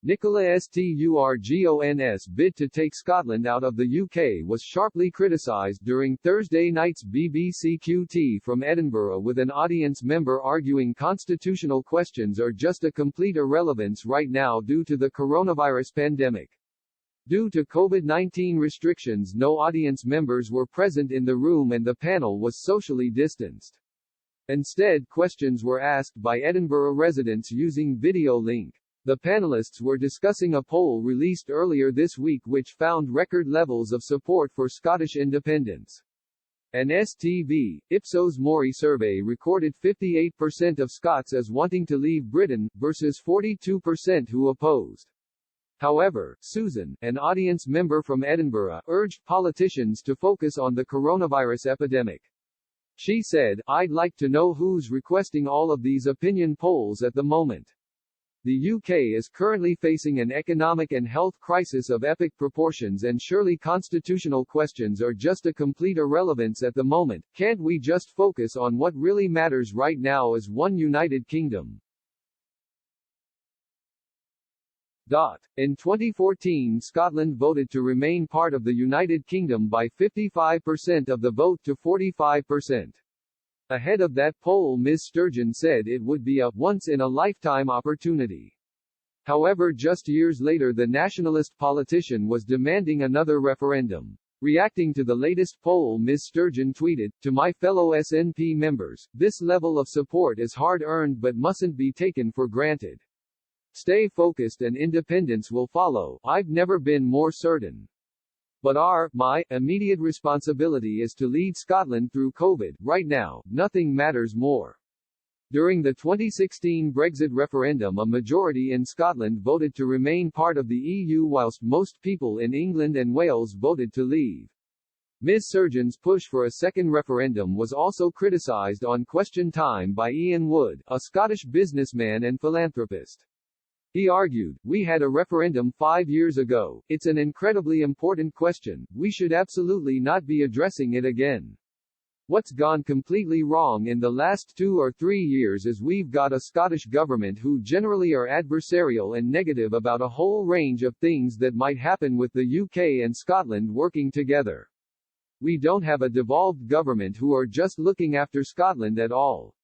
Nicola Sturgeon's bid to take Scotland out of the UK was sharply criticised during Thursday night's BBCQT from Edinburgh, with an audience member arguing constitutional questions are just a complete irrelevance right now due to the coronavirus pandemic. Due to COVID-19 restrictions, no audience members were present in the room and the panel was socially distanced. Instead, questions were asked by Edinburgh residents using video link. The panelists were discussing a poll released earlier this week which found record levels of support for Scottish independence. An STV, Ipsos Mori survey recorded 58% of Scots as wanting to leave Britain, versus 42% who opposed. However, Susan, an audience member from Edinburgh, urged politicians to focus on the coronavirus epidemic. She said, "I'd like to know who's requesting all of these opinion polls at the moment. The UK is currently facing an economic and health crisis of epic proportions, and surely constitutional questions are just a complete irrelevance at the moment. Can't we just focus on what really matters right now as one United Kingdom?" In 2014, Scotland voted to remain part of the United Kingdom by 55% of the vote to 45%. Ahead of that poll, Ms. Sturgeon said it would be a once-in-a-lifetime opportunity. However, just years later the nationalist politician was demanding another referendum. Reacting to the latest poll, Ms. Sturgeon tweeted, "To my fellow SNP members, this level of support is hard-earned but mustn't be taken for granted. Stay focused and independence will follow. I've never been more certain. But my immediate responsibility is to lead Scotland through COVID. Right now, nothing matters more." During the 2016 Brexit referendum, a majority in Scotland voted to remain part of the EU whilst most people in England and Wales voted to leave. Ms. Sturgeon's push for a second referendum was also criticised on Question Time by Ian Wood, a Scottish businessman and philanthropist. He argued, "We had a referendum 5 years ago. It's an incredibly important question. We should absolutely not be addressing it again. What's gone completely wrong in the last 2 or 3 years is we've got a Scottish government who generally are adversarial and negative about a whole range of things that might happen with the UK and Scotland working together. We don't have a devolved government who are just looking after Scotland at all."